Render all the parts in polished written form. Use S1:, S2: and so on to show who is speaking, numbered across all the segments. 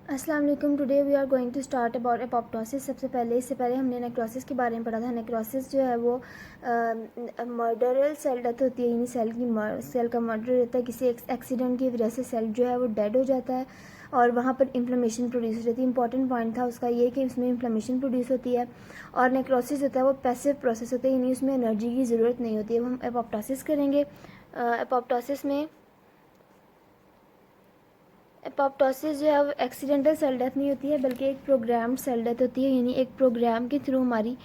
S1: अस्सलाम वालेकुम। Today we are going to start about apoptosis. इससे पहले हमने नेक्रोसिस के बारे में पढ़ा था। नेक्रोसिस जो है वो मर्डरल सेल डेथ होती है, यानी सेल का मर्डर होता है। किसी एक्सीडेंट की वजह से सेल जो है वो डेड हो जाता है और वहाँ पर इन्फ्लेमेशन प्रोड्यूस हो जाती है। इंपॉर्टेंट पॉइंट था उसका ये कि उसमें इन्फ्लेमेशन प्रोड्यूस होती है। और नेक्रोसिस होता है वो पैसिव प्रोसेस होता है, यानी उसमें एनर्जी की ज़रूरत नहीं होती है। हम एपोप्टोसिस करेंगे। एपोप्टोसिस में एपोप्टोसिस जो है वो एक्सीडेंटल सेल डेथ नहीं होती है, बल्कि एक प्रोग्राम्ड सेल डेथ होती है। यानी एक प्रोग्राम के थ्रू हमारी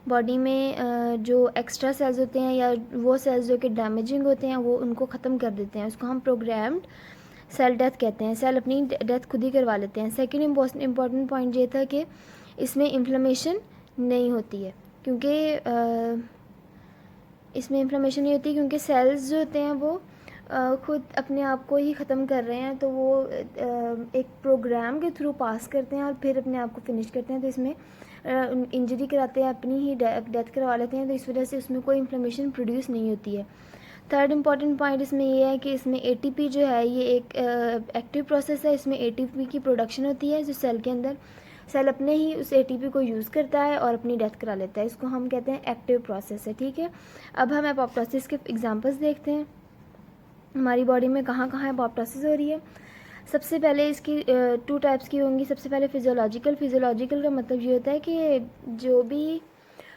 S1: बॉडी में जो एक्स्ट्रा सेल्स होते हैं या वो सेल्स जो कि डैमेजिंग होते हैं वो उनको ख़त्म कर देते हैं। उसको हम प्रोग्राम्ड सेल डेथ कहते हैं। सेल अपनी डेथ खुद ही करवा लेते हैं। सेकेंड इम्पॉर्टेंट पॉइंट ये था कि इसमें इन्फ्लेमेशन नहीं होती है, क्योंकि इसमें इन्फ्लेमेशन नहीं होती क्योंकि सेल्स जो होते हैं वो खुद अपने आप को ही ख़त्म कर रहे हैं, तो वो एक प्रोग्राम के थ्रू पास करते हैं और फिर अपने आप को फिनिश करते हैं। तो इसमें इंजरी कराते हैं, अपनी ही डेथ करवा लेते हैं, तो इस वजह से उसमें कोई इन्फ्लेमेशन प्रोड्यूस नहीं होती है। थर्ड इम्पॉर्टेंट पॉइंट इसमें ये है कि इसमें एटीपी जो है ये एक एक्टिव प्रोसेस है। इसमें एटीपी की प्रोडक्शन होती है जो सेल के अंदर सेल अपने ही उस एटीपी को यूज़ करता है और अपनी डेथ करा लेता है। इसको हम कहते हैं एक्टिव प्रोसेस है। ठीक है, अब हम एपोप्टोसिस के एग्जांपल्स देखते हैं। हमारी बॉडी में कहाँ कहाँ एपोप्टोसिस हो रही है। सबसे पहले इसकी टू टाइप्स की होंगी। सबसे पहले फिजियोलॉजिकल का मतलब ये होता है कि जो भी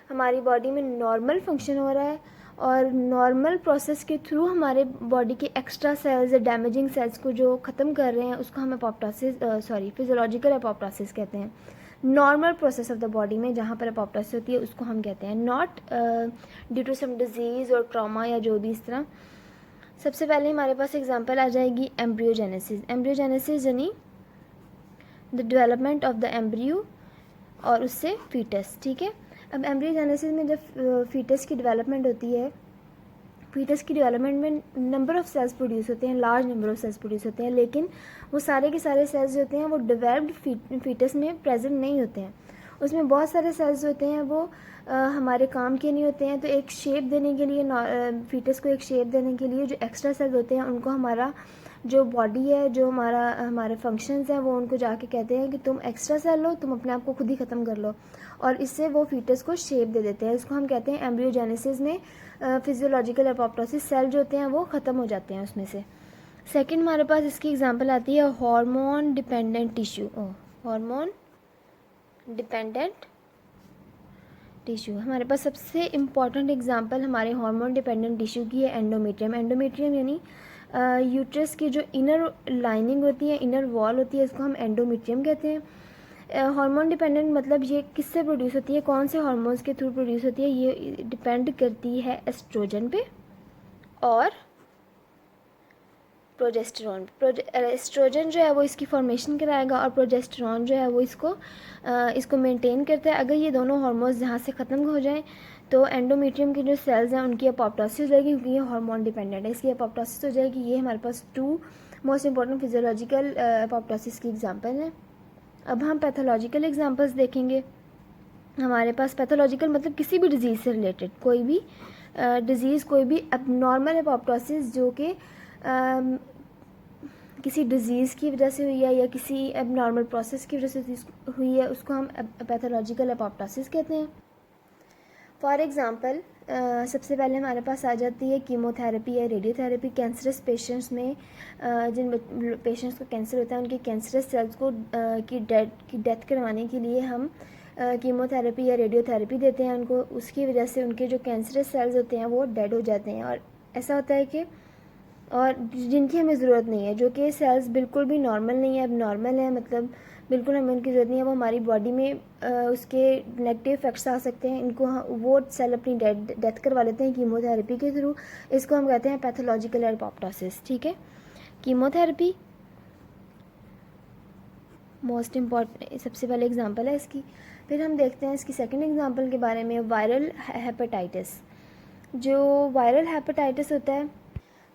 S1: हमारी बॉडी में नॉर्मल फंक्शन हो रहा है और नॉर्मल प्रोसेस के थ्रू हमारे बॉडी के एक्स्ट्रा सेल्स या डैमेजिंग सेल्स को जो ख़त्म कर रहे हैं उसको हम फिजियोलॉजिकल एपोप्टोसिस कहते हैं। Normal process of the body में जहाँ पर एपोप्टोसिस होती है उसको हम कहते हैं, not due to some disease और ट्रॉमा या जो भी इस तरह। सबसे पहले हमारे पास एग्जांपल आ जाएगी एम्ब्रियोजेनेसिस यानी the development of the embryo और उससे फीटस। ठीक है, अब एम्ब्रियोजेनेसिस में जब फीटस की डेवलपमेंट होती है, फीटस की डेवलपमेंट में नंबर ऑफ सेल्स प्रोड्यूस होते हैं, large number of sales produce होते हैं, लेकिन वो सारे के सारे सेल्स होते हैं वो डेवलप्ड फीटस में प्रेजेंट नहीं होते हैं। उसमें बहुत सारे सेल्स होते हैं वो हमारे काम के नहीं होते हैं। तो एक शेप देने के लिए, फीटस को एक शेप देने के लिए जो एक्स्ट्रा सेल्स होते हैं उनको हमारा जो बॉडी है, जो हमारे फंक्शंस हैं वो उनको जाके कहते हैं कि तुम एक्स्ट्रा सेल लो, तुम अपने आप को खुद ही ख़त्म कर लो, और इससे वो फीटस को शेप दे देते हैं। इसको हम कहते हैं एम्ब्रियोजेनेसिस में फिजियोलॉजिकल एपोप्टोसिस। सेल जो होते हैं वो ख़त्म हो जाते हैं उसमें से। सेकंड हमारे पास इसकी एग्जांपल आती है hormone dependent tissue. Hormone dependent tissue हमारे पास सबसे इम्पॉर्टेंट एग्जांपल हमारे हार्मोन डिपेंडेंट टिश्यू की है एंडोमेट्रियम यानी यूट्रस की जो इनर लाइनिंग होती है, इनर वॉल होती है, इसको हम एंडोमेट्रियम कहते हैं। हार्मोन डिपेंडेंट मतलब ये किससे प्रोड्यूस होती है, कौन से हार्मोन्स के थ्रू प्रोड्यूस होती है, ये डिपेंड करती है एस्ट्रोजन पे और प्रोजेस्टेरॉन। एस्ट्रोजन जो है वो इसकी फॉर्मेशन कराएगा और प्रोजेस्टेरॉन जो है वो इसको मेंटेन करता है। अगर ये दोनों हार्मोन्स यहाँ से ख़त्म हो जाएं तो एंडोमेट्रियम की जो सेल्स हैं उनकी एपोप्टोसिस हो जाएगी, क्योंकि ये हार्मोन डिपेंडेंट है, इसकी एपोप्टोसिस हो जाएगी। ये हमारे पास two most important physiological apoptosis की एग्जांपल हैं। अब हम पैथोलॉजिकल एग्जांपल्स देखेंगे। हमारे पास पैथोलॉजिकल मतलब किसी भी डिज़ीज़ से रिलेटेड कोई भी डिज़ीज़, कोई भी एबनॉर्मल एपोप्टोसिस जो कि किसी डिज़ीज़ की वजह से हुई है या किसी एबनॉर्मल प्रोसेस की वजह से हुई है, उसको हम पैथोलॉजिकल एपोप्टोसिस कहते हैं। फॉर एग्ज़ाम्पल सबसे पहले हमारे पास आ जाती है कीमोथेरेपी या रेडियोथेरेपी। कैंसरस पेशेंट्स में जिन पेशेंट्स को कैंसर होता है उनके कैंसरस सेल्स को की डेथ करवाने के लिए हम कीमोथेरेपी या रेडियोथेरेपी देते हैं उनको। उसकी वजह से उनके जो कैंसरस सेल्स होते हैं वो डेड हो जाते हैं। और ऐसा होता है कि और जिनकी हमें ज़रूरत नहीं है, जो कि सेल्स बिल्कुल भी नॉर्मल नहीं है, अब नॉर्मल है, मतलब बिल्कुल हमें उनकी ज़रूरत नहीं है, वो हमारी बॉडी में उसके नेगेटिव इफेक्ट्स आ सकते हैं, इनको वो सेल अपनी डेथ करवा लेते हैं कीमोथेरेपी के थ्रू। इसको हम कहते हैं पैथोलॉजिकल एपोप्टोसिस। ठीक है, कीमोथेरेपी मोस्ट इम्पॉर्टेंट सबसे पहले एग्जांपल है इसकी। फिर हम देखते हैं इसकी सेकंड एग्जांपल के बारे में, वायरल हेपेटाइटिस। जो वायरल हेपेटाइटिस होता है,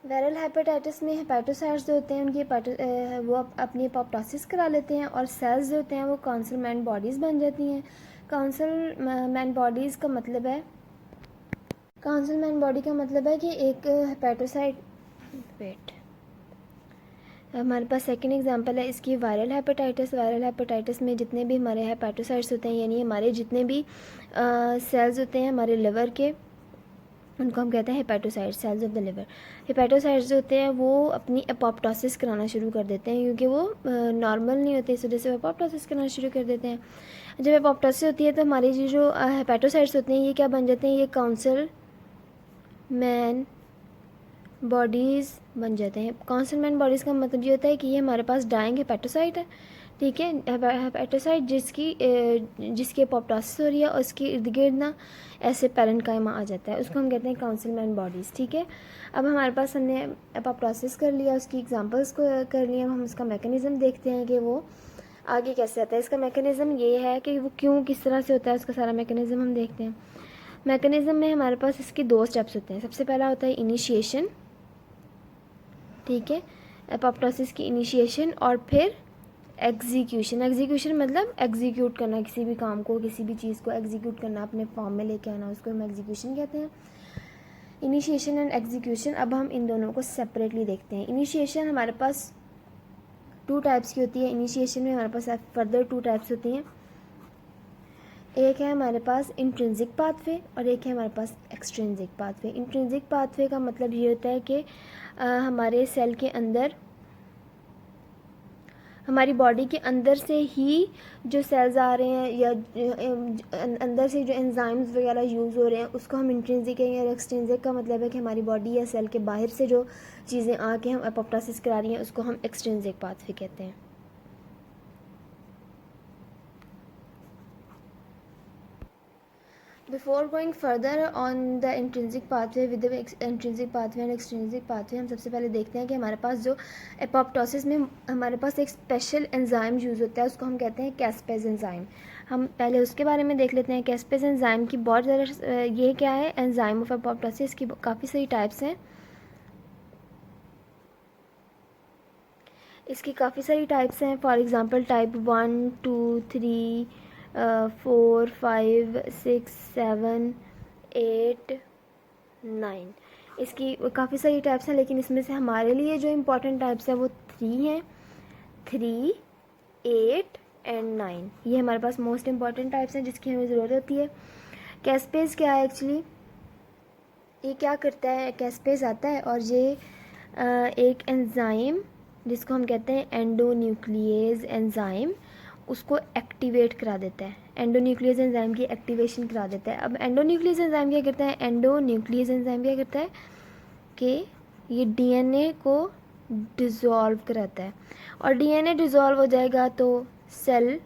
S1: वायरल हेपेटाइटिस में हेपेटोसाइट्स जो होते हैं उनकी वो अपनी एपोप्टोसिस करा लेते हैं और सेल्स जो होते हैं वो काउंसलमैन बॉडीज़ बन जाती हैं। काउंसलमैन बॉडीज़ का मतलब है, काउंसलमैन बॉडी का मतलब है कि एक हेपेटोसाइट हमारे पास सेकंड एग्जांपल है इसकी वायरल हेपेटाइटिस। वायरल हेपेटाइटिस में जितने भी हमारे हेपेटोसाइट्स होते हैं, यानी हमारे जितने भी सेल्स होते हैं हमारे लिवर के, उनको हम कहते हैं hepatocytes, cells of the liver. Hepatocytes जो होते हैं वो अपनी एपोप्टोसिस कराना शुरू कर देते हैं, क्योंकि वो नॉर्मल नहीं होते, इस वजह से वो एपोप्टोसिस कराना शुरू कर देते हैं। जब एपोप्टोसिस होती है तो हमारी जो हेपेटोसाइट्स होते हैं ये क्या बन जाते हैं, ये काउंसिल मैन बॉडीज़ बन जाते हैं। काउंसिल मैन बॉडीज़ का मतलब ये होता है कि ये हमारे पास डाइंग हेपेटोसाइट है, ठीक है। हेपेटोसाइट जिसकी एपोप्टोसिस हो रही है और उसके इर्द गिर्द ना ऐसे पैरेन्काइमा आ जाता है, उसको हम कहते हैं काउंसिल मैन बॉडीज़, ठीक है। अब हमारे पास हमने एपोप्टोसिस कर लिया, उसकी एग्जांपल्स को कर लिया, हम उसका मैकेनिज़्म देखते हैं कि वो आगे कैसे आता है। इसका मैकेनिज़्म ये है कि वो क्यों किस तरह से होता है, उसका सारा मैकेनिज़्म हम देखते हैं। मैकेनिज़्म में हमारे पास इसके 2 स्टेप्स होते हैं। सबसे पहला होता है इनिशिएशन, ठीक है, एपोप्टोसिस की इनिशिएशन, और फिर एग्जीक्यूशन। एग्जीक्यूशन मतलब एग्जीक्यूट करना, किसी भी काम को, किसी भी चीज़ को एग्जीक्यूट करना, अपने फॉर्म में लेके आना, उसको हम एग्जीक्यूशन कहते हैं। इनिशिएशन एंड एग्जीक्यूशन, अब हम इन दोनों को सेपरेटली देखते हैं। इनिशिएशन हमारे पास 2 टाइप्स की होती है। इनिशिएशन में हमारे पास फर्दर 2 टाइप्स होती हैं। एक है हमारे पास इंट्रिंसिक पाथवे और एक है हमारे पास एक्सट्रिंसिक पाथवे। इंट्रिंसिक पाथवे का मतलब ये होता है कि हमारे सेल के अंदर, हमारी बॉडी के अंदर से ही जो सेल्स आ रहे हैं या अंदर से जो एंजाइम्स वगैरह यूज़ हो रहे हैं उसको हम इंट्रिंसिक कहेंगे। और एक्सट्रिंसिक का मतलब है कि हमारी बॉडी या सेल के बाहर से जो चीज़ें आके हम एपोप्टोसिस करा रही हैं उसको हम एक्सट्रिंसिक पाथवे कहते हैं। Before going further on the intrinsic pathway with the intrinsic pathway and extrinsic pathway, हम सबसे पहले देखते हैं कि हमारे पास जो एपोप्टोसिस में हमारे पास एक स्पेशल एंजाइम यूज़ होता है, उसको हम कहते हैं कैस्पेज एंजाइम। हम पहले उसके बारे में देख लेते हैं। कैस्पेज एंजाइम की बहुत ज़्यादा, ये क्या है, एंजाइम ऑफ एपोप्टोसिस की काफ़ी सारी टाइप्स हैं। इसकी काफ़ी सारी टाइप्स हैं। फॉर एग्ज़ाम्पल टाइप 1, 2, 3, 4, 5, 6, 7, 8, 9, इसकी काफ़ी सारी टाइप्स हैं, लेकिन इसमें से हमारे लिए जो इम्पोर्टेंट टाइप्स हैं वो 3 हैं। 3, 8 एंड 9 ये हमारे पास मोस्ट इम्पॉर्टेंट टाइप्स हैं जिसकी हमें ज़रूरत होती है। कैस्पेज क्या है एक्चुअली, ये क्या करता है, कैस्पेज आता है और ये एक एंजाइम जिसको हम कहते हैं एंडोन्यूक्लियेज एंजाइम, उसको एक्टिवेट करा देता है। एंडोन्यूक्लियस एंजाइम की एक्टिवेशन करा देता है। अब एंडोन्यूक्लियस एंजाइम क्या करता है, एंडोन्यूक्लियस एंजाइम क्या करता है कि ये डीएनए को डिज़ोल्व कराता है, और डीएनए डिज़ोल्व हो जाएगा तो सेल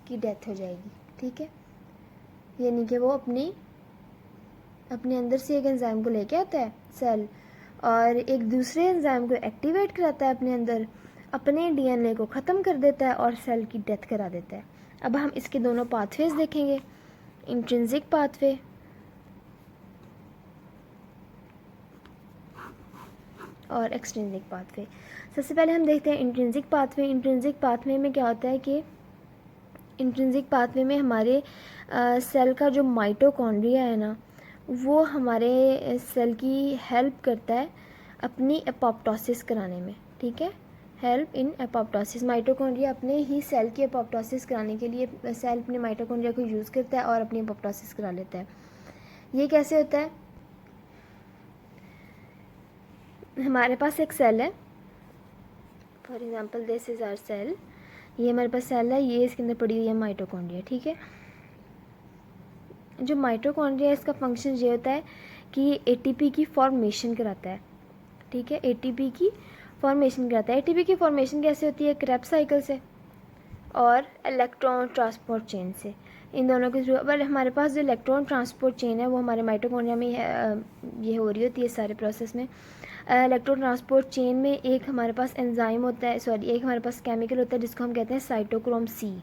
S1: की डेथ हो जाएगी, ठीक है। यानी कि वो अपने अंदर से एक एंजाइम को लेके आता है सेल, और एक दूसरे एंजाइम को एक्टिवेट कराता है अपने अंदर, अपने डीएनए को ख़त्म कर देता है और सेल की डेथ करा देता है। अब हम इसके दोनों पाथवेज देखेंगे, इंट्रिंसिक पाथवे और एक्सट्रिंसिक पाथवे। सबसे पहले हम देखते हैं इंट्रिंसिक पाथवे। इंट्रिंसिक पाथवे में क्या होता है कि इंट्रिंसिक पाथवे में हमारे सेल का जो माइटोकॉन्ड्रिया है ना, वो हमारे सेल की हेल्प करता है अपनी एपोप्टोसिस कराने में, ठीक है। हेल्प इन एपोप्टोसिस, माइटोकॉन्ड्रिया अपने ही सेल की एपोप्टोसिस कराने के लिए सेल अपने माइटोकॉन्ड्रिया को यूज़ करता है और अपनी एपोप्टोसिस करा लेता है। ये कैसे होता है, हमारे पास एक सेल है, for example this is our cell, ये हमारे पास सेल है, ये इसके अंदर पड़ी हुई है माइटोकॉन्ड्रिया, ठीक है। जो माइटोकॉन्ड्रिया है इसका फंक्शन ये होता है कि ये एटीपी की फॉर्मेशन कराता है, ठीक है। एटीपी की फॉर्मेशन कराता है। एटीपी की फॉर्मेशन कैसे होती है, क्रेब्स साइकिल से और इलेक्ट्रॉन ट्रांसपोर्ट चेन से, इन दोनों के थ्रू। पर हमारे पास जो इलेक्ट्रॉन ट्रांसपोर्ट चेन है वो हमारे माइटोकॉन्ड्रिया में ये हो रही होती है सारे प्रोसेस में। इलेक्ट्रॉन ट्रांसपोर्ट चेन में एक हमारे पास एंजाइम होता है, एक हमारे पास केमिकल होता है जिसको हम कहते हैं साइटोक्रोम सी।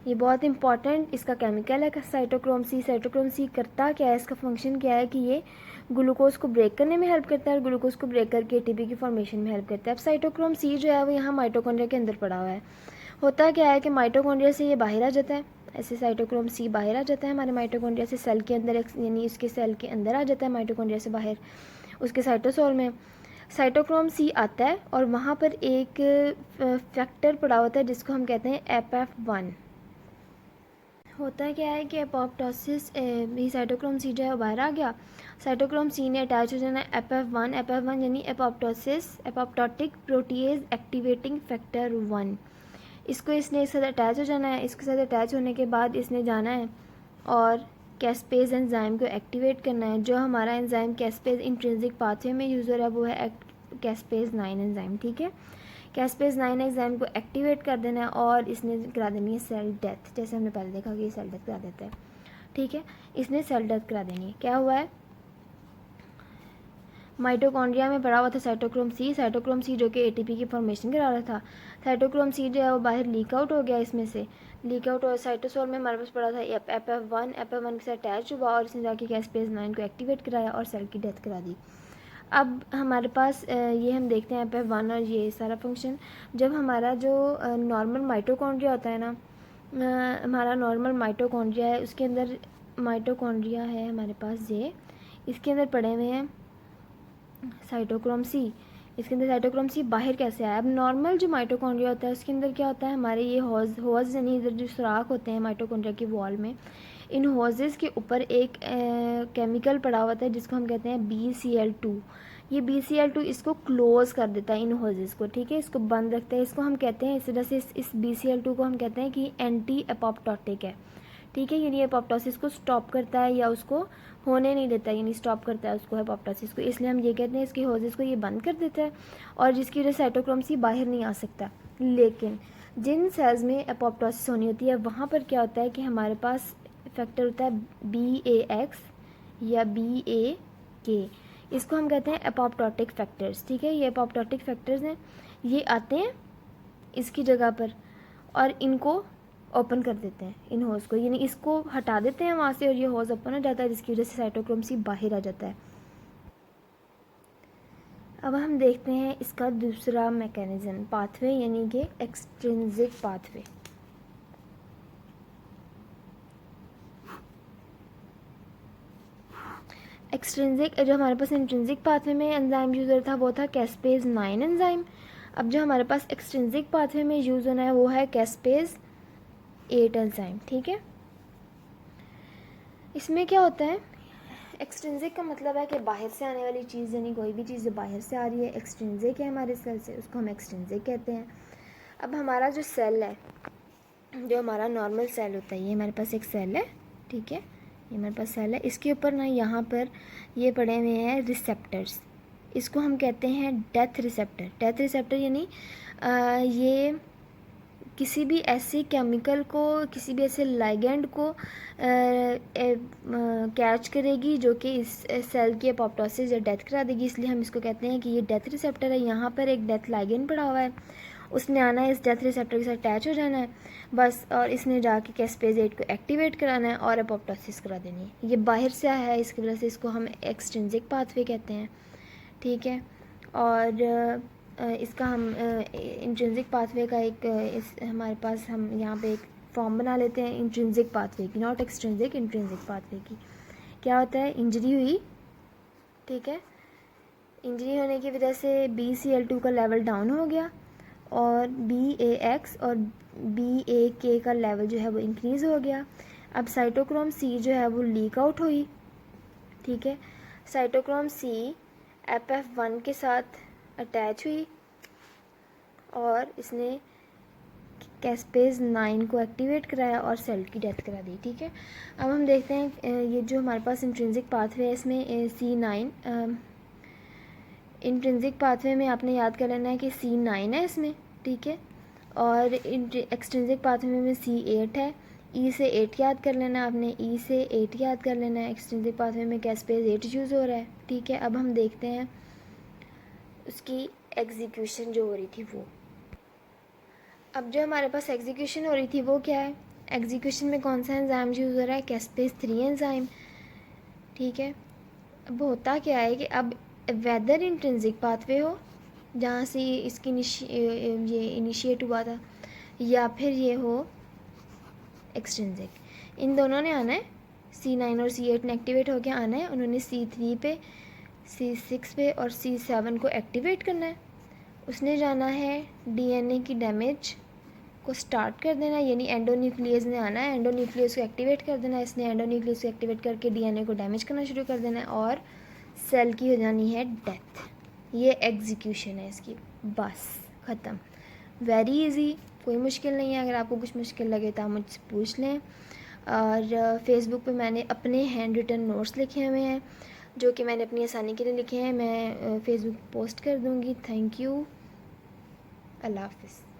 S1: ये बहुत इंपॉर्टेंट इसका केमिकल है साइटोक्रोम सी। साइटोक्रोम सी करता क्या है, इसका फंक्शन क्या है कि ये ग्लूकोज को ब्रेक करने में हेल्प करता है और ग्लूकोज को ब्रेक करके एटीपी की फॉर्मेशन में हेल्प करता है। अब साइटोक्रोम सी जो है वो यहाँ माइटोकॉन्ड्रिया के अंदर पड़ा हुआ है। होता क्या है कि माइटोकॉन्ड्रिया से ये बाहर आ जाता है, ऐसे साइटोक्रोम सी बाहर आ जाता है हमारे माइटोकॉन्ड्रिया से सेल के अंदर, यानी इसके सेल के अंदर आ जाता है माइटोकॉन्ड्रिया से बाहर उसके साइटोसोल में। साइटोक्रोम सी आता है और वहाँ पर एक फैक्टर पड़ा होता है जिसको हम कहते हैं FF1। होता क्या है कि एपोप्टोसिस ये साइटोक्रोम सी जो है बाहर आ गया, साइटोक्रोम सी ने अटैच हो जाना है FF1 यानी एपोप्टोटिक प्रोटीएज एक्टिवेटिंग फैक्टर 1। इसको इसने इसके साथ अटैच हो जाना है। इसके साथ अटैच होने के बाद इसने जाना है और कैस्पेज एंजाइम को एक्टिवेट करना है। जो हमारा एंजाइम कैस्पेज इंट्रिंसिक पाथवे में यूज़ हो रहा है वो है कैस्पेज 9 एंजाइम। ठीक है, कैस्पेज 9 एंजाइम को एक्टिवेट कर देना है और इसने करा देनी है सेल डेथ। जैसे हमने पहले देखा कि ये सेल डेथ करा देता है। ठीक है, इसने सेल डेथ करा देनी है। क्या हुआ है, माइटोकॉन्ड्रिया में पड़ा हुआ था साइटोक्रोम सी जो कि एटीपी की फॉर्मेशन करा रहा था। साइटोक्रोम सी जो है वो बाहर लीक आउट हो गया, इसमें से लीक आउट और साइटोसोल में हमारे पास पड़ा था FF1 के साथ अटैच हुआ और इसने जाके कैस्पेज 9 को एक्टिवेट कराया और सेल की डेथ करा दी। अब हमारे पास ये हम देखते हैं FF1 और ये सारा फंक्शन। जब हमारा जो नॉर्मल माइटोकॉन्ड्रिया होता है ना, हमारा नॉर्मल माइटोकॉन्ड्रिया है, उसके अंदर माइटोकॉन्ड्रिया है हमारे पास ये, इसके अंदर पड़े हुए हैं साइटोक्रोम सी। इसके अंदर साइटोक्रोम सी बाहर कैसे आया। अब नॉर्मल जो माइटोकॉन्ड्रिया होता है उसके अंदर क्या होता है, हमारे ये हॉज यानी इधर जो सुराख होते हैं माइटोकॉन्ड्रिया की वॉल में, इन हॉजेस के ऊपर एक केमिकल पड़ा हुआ होता है जिसको हम कहते हैं BCl2। ये BCl2 इसको क्लोज कर देता है इन हॉजेस को। ठीक है, इसको बंद रखता है। इसको हम कहते हैं इस तरह से इस BCl2 को हम कहते हैं कि एंटी एपोप्टोटिक है। ठीक है, यानी एपोप्टोसिस को स्टॉप करता है या उसको होने नहीं देता, यानी स्टॉप करता है उसको एपोप्टोसिस को। इसलिए हम ये कहते हैं इसकी हॉजेस को ये बंद कर देता है और जिसकी वजह से साइटोक्रोम सी बाहर नहीं आ सकता। लेकिन जिन सेल्स में एपोप्टोसिस होनी होती है वहाँ पर क्या होता है कि हमारे पास फैक्टर होता है BAX या BAK। इसको हम कहते हैं एपोप्टोटिक फैक्टर्स। ठीक है, ये एपोप्टोटिक फैक्टर्स हैं, ये आते हैं इसकी जगह पर और इनको ओपन कर देते हैं इन होज को, यानी इसको हटा देते हैं वहाँ से और ये होज ओपन हो जाता है जिसकी वजह से साइटोक्रोम सी बाहर आ जाता है। अब हम देखते हैं इसका दूसरा मैकेनिज्म, पाथवे यानी कि एक्सट्रिंसिक पाथवे। एक्सट्रिंसिक जो हमारे पास इंट्रिंसिक पाथवे में एंजाइम यूज़ हो रहा था वो था कैस्पेज 9 एंजाइम। अब जो हमारे पास एक्सट्रिंसिक पाथवे में यूज़ होना है वो है कैस्पेज 8 एंजाइम। ठीक है, इसमें क्या होता है, एक्सट्रिंसिक का मतलब है कि बाहर से आने वाली चीज़, यानी कोई भी चीज़ जो बाहर से आ रही है एक्सट्रिंसिक है हमारे सेल से, उसको हम एक्सट्रिंसिक कहते हैं। अब हमारा जो सेल है, जो हमारा नॉर्मल सेल होता है, ये हमारे पास एक सेल है। ठीक है, ये हमारे पास सेल है, इसके ऊपर ना यहाँ पर ये पड़े हुए हैं रिसेप्टर्स। इसको हम कहते हैं डेथ रिसेप्टर। डेथ रिसेप्टर यानी ये किसी भी ऐसे केमिकल को, किसी भी ऐसे लाइगेंड को कैच करेगी जो कि इस सेल की एपोप्टोसिस या डेथ करा देगी, इसलिए हम इसको कहते हैं कि ये डेथ रिसेप्टर है। यहाँ पर एक डेथ लाइगेंड पड़ा हुआ है, उसने आना है इस डेथ रिसेप्टर के साथ अटैच हो जाना है बस, और इसने जाके कैस्पेज 8 को एक्टिवेट कराना है और एपोप्टोसिस करा देनी है। ये बाहर से आया है, इसकी वजह से इसको हम एक्सट्रिंसिक पाथवे कहते हैं। ठीक है, और इसका हम इंट्रिंसिक पाथवे का एक इस हमारे पास हम यहाँ पे एक फॉर्म बना लेते हैं इंट्रिंसिक पाथवे की, नॉट एक्सट्रिंसिक, इंट्रिंसिक पाथवे की। क्या होता है, इंजरी हुई, ठीक है, इंजरी होने की वजह से BCl2 का लेवल डाउन हो गया और BAX और BAK का लेवल जो है वो इंक्रीज़ हो गया। अब साइटोक्रोम सी जो है वो लीक आउट हुई। ठीक है, साइटोक्रोम सी FF1 के साथ अटैच हुई और इसने कैस्पेज 9 को एक्टिवेट कराया और सेल की डेथ करा दी। ठीक है, अब हम देखते हैं ये जो हमारे पास इंट्रिंसिक पाथवे है इसमें C9, इंट्रिंसिक पाथवे में आपने याद कर लेना है कि C9 है इसमें। ठीक है, और एक्सट्रिंसिक पाथवे में C8 है। E से 8 याद कर लेना आपने, E से 8 याद कर लेना है। एक्सट्रिंसिक पाथवे में कैस्पेज 8 यूज़ हो रहा है। ठीक है, अब हम देखते हैं उसकी एग्जीक्यूशन जो हो रही थी वो। अब जो हमारे पास एग्जीक्यूशन हो रही थी वो क्या है, एग्जीक्यूशन में कौन सा एंजाइम यूज़ हो रहा है, कैस्पेज 3 एंजाइम। ठीक है, अब होता क्या है कि अब वेदर इंट्रिंसिक पाथवे हो जहाँ से इसकी ये इनिशिएट हुआ था, या फिर ये हो एक्सट्रिंसिक, इन दोनों ने आना है। C9 और C8 ने एक्टिवेट होकर आना है, उन्होंने C3 पे C6 पे और C7 को एक्टिवेट करना है। उसने जाना है DNA की डैमेज को स्टार्ट कर देना है, यानी एंडोन्यूक्लियस ने आना है, एंडोन्यूक्लियस को एक्टिवेट कर देना है। इसने एंडोन्यूक्लियस को एक्टिवेट करके DNA को डैमेज करना शुरू कर देना है और सेल की हो जानी है डेथ। ये एग्जीक्यूशन है इसकी, बस ख़त्म। वेरी इजी, कोई मुश्किल नहीं है। अगर आपको कुछ मुश्किल लगे तो आप मुझसे पूछ लें। और फेसबुक पे मैंने अपने हैंड रिटन नोट्स लिखे हुए हैं जो कि मैंने अपनी आसानी के लिए लिखे हैं। मैं फेसबुक पोस्ट कर दूँगी। थैंक यू, अल्लाह हाफ़िज़।